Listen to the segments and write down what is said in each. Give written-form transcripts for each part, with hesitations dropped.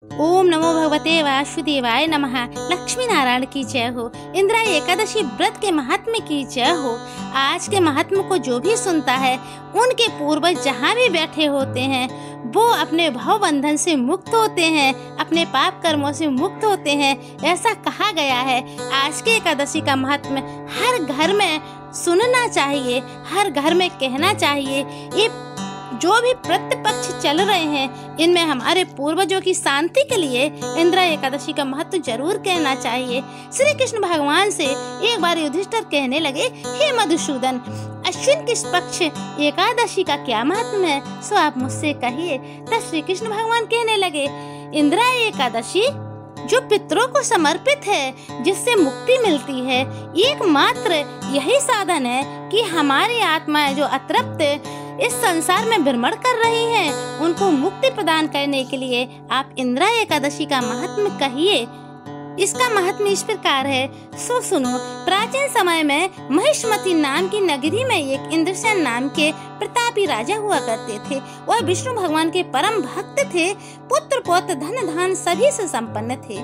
ओम नमो भगवते वासुदेवाय नमः। लक्ष्मी नारायण की जय हो। इंदिरा एकादशी व्रत के महात्म्य की जय हो। आज के महात्म्य को जो भी सुनता है, उनके पूर्वज जहाँ भी बैठे होते हैं वो अपने भव बंधन से मुक्त होते हैं, अपने पाप कर्मों से मुक्त होते हैं, ऐसा कहा गया है। आज के एकादशी का महात्म्य हर घर में सुनना चाहिए, हर घर में कहना चाहिए। ये जो भी प्रतिपक्ष चल रहे हैं, इनमें हमारे पूर्वजों की शांति के लिए इंदिरा एकादशी का महत्व जरूर कहना चाहिए। श्री कृष्ण भगवान से एक बार युधिष्ठिर कहने लगे, हे मधुसूदन, अश्विन किस पक्ष एकादशी का क्या महत्व है, सो आप मुझसे कहिए। तब श्री कृष्ण भगवान कहने लगे, इंदिरा एकादशी जो पितरों को समर्पित है, जिससे मुक्ति मिलती है, एकमात्र यही साधन है कि हमारी आत्माएं जो अतृप्त इस संसार में भ्रमण कर रही हैं, उनको मुक्ति प्रदान करने के लिए आप इंदिरा एकादशी का महात्म्य कहिए। इसका महात्म्य इस प्रकार है, सो सुनो। प्राचीन समय में महिष्मती नाम की नगरी में एक इंद्रसेन नाम के प्रतापी राजा हुआ करते थे। वह विष्णु भगवान के परम भक्त थे, पुत्र पौत्र धन धान सभी से संपन्न थे।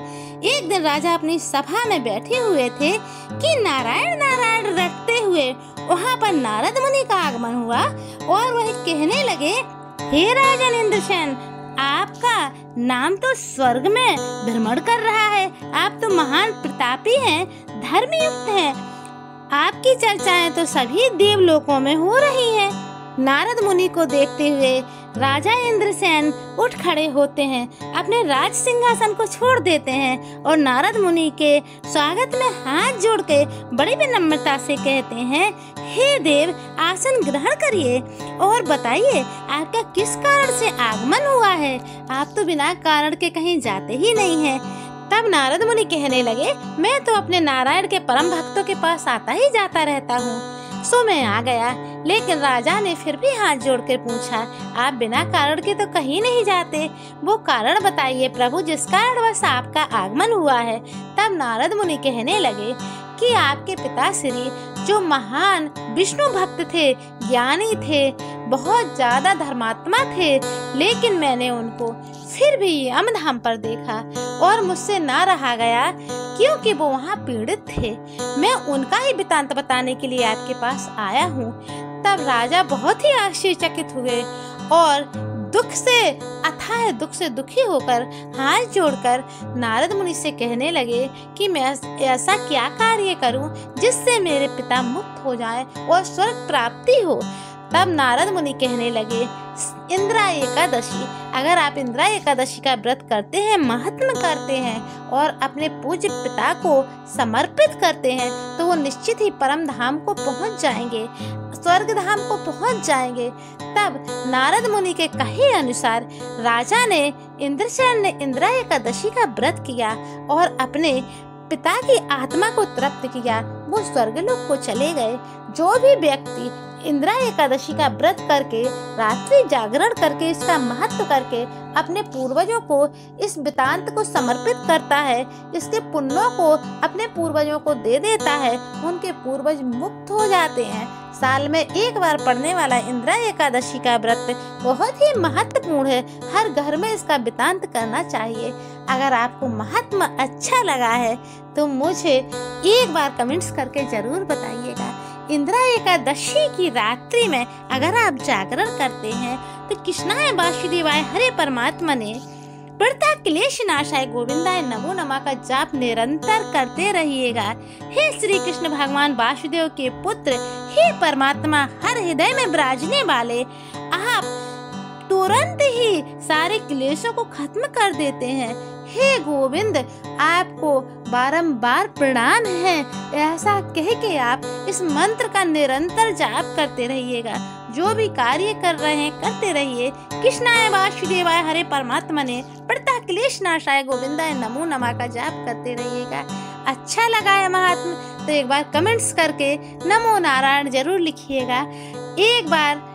एक दिन राजा अपनी सभा में बैठे हुए थे कि नारायण नारायण रटते हुए वहाँ पर नारद मुनि का आगमन हुआ और वह कहने लगे, हे राजन इंद्रसेन, आपका नाम तो स्वर्ग में भ्रमण कर रहा है, आप तो महान प्रतापी हैं, धर्मयुक्त हैं, आपकी चर्चाएं तो सभी देवलोकों में हो रही हैं। नारद मुनि को देखते हुए राजा इंद्रसेन उठ खड़े होते हैं, अपने राज सिंहासन को छोड़ देते हैं और नारद मुनि के स्वागत में हाथ जोड़ के बड़ी विनम्रता से कहते हैं, हे देव, आसन ग्रहण करिए और बताइए आपका किस कारण से आगमन हुआ है, आप तो बिना कारण के कहीं जाते ही नहीं हैं। तब नारद मुनि कहने लगे, मैं तो अपने नारायण के परम भक्तों के पास आता ही जाता रहता हूँ, सो मैं आ गया। लेकिन राजा ने फिर भी हाथ जोड़कर पूछा, आप बिना कारण के तो कहीं नहीं जाते, वो कारण बताइए प्रभु, जिस कारणवश आपका आगमन हुआ है। तब नारद मुनि कहने लगे कि आपके पिताश्री जो महान विष्णु भक्त थे, ज्ञानी थे, बहुत ज्यादा धर्मात्मा थे, लेकिन मैंने उनको फिर भी यमधाम पर देखा और मुझसे ना रहा गया, क्योंकि वो वहाँ पीड़ित थे। मैं उनका ही वृतांत बताने के लिए आपके पास आया हूँ। तब राजा बहुत ही आश्चर्यचकित हुए और अथाह दुख से दुखी होकर हाथ जोड़कर नारद मुनि से कहने लगे कि मैं ऐसा क्या कार्य करूं जिससे मेरे पिता मुक्त हो जाए और स्वर्ग प्राप्ति हो। तब नारद मुनि कहने लगे, इंदिरा एकादशी, अगर आप इंदिरा एकादशी का व्रत करते हैं, महात्म्य करते हैं और अपने पूज्य पिता को समर्पित करते हैं, तो वो निश्चित ही परम धाम को पहुंच जाएंगे, स्वर्ग धाम को पहुंच जाएंगे। तब नारद मुनि के कहे अनुसार राजा ने इंद्रसेन ने इंदिरा एकादशी का व्रत किया और अपने पिता की आत्मा को तृप्त किया, वो स्वर्गलोक को चले गए। जो भी व्यक्ति इंदिरा एकादशी का व्रत करके, रात्रि जागरण करके, इसका महत्व करके अपने पूर्वजों को इस वृतांत को समर्पित करता है, इसके पुण्यों को अपने पूर्वजों को दे देता है, उनके पूर्वज मुक्त हो जाते हैं। साल में एक बार पड़ने वाला इंदिरा एकादशी का व्रत बहुत ही महत्वपूर्ण है, हर घर में इसका वृतांत करना चाहिए। अगर आपको महात्मा अच्छा लगा है तो मुझे एक बार कमेंट्स करके जरूर बताइएगा। इंदिरा एकादशी की रात्रि में अगर आप जागरण करते हैं तो कृष्णाय वासुदेवाय हरे परमात्मा ने बढ़ता क्लेश नाशाय गोविंदाय नमो नमः का जाप निरंतर करते रहिएगा। हे श्री कृष्ण भगवान वासुदेव के पुत्र, हे परमात्मा, हर हृदय में विराजने वाले, आप तुरंत ही सारे क्लेशों को खत्म कर देते हैं। हे गोविंद, आपको बारंबार प्रणाम है, ऐसा कह के आप इस मंत्र का निरंतर जाप करते रहिएगा। जो भी कार्य कर रहे हैं करते रहिए। कृष्णाय वासुदेवाय हरे परमात्मा ने बढ़ता क्लेश नाशाय गोविंदाय नमो नमः का जाप करते रहिएगा। अच्छा लगा है महात्मा तो एक बार कमेंट्स करके नमो नारायण जरूर लिखिएगा। एक बार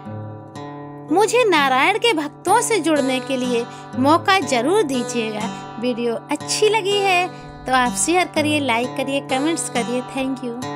मुझे नारायण के भक्तों से जुड़ने के लिए मौका जरूर दीजिएगा। वीडियो अच्छी लगी है तो आप शेयर करिए, लाइक करिए, कमेंट्स करिए। Thank you.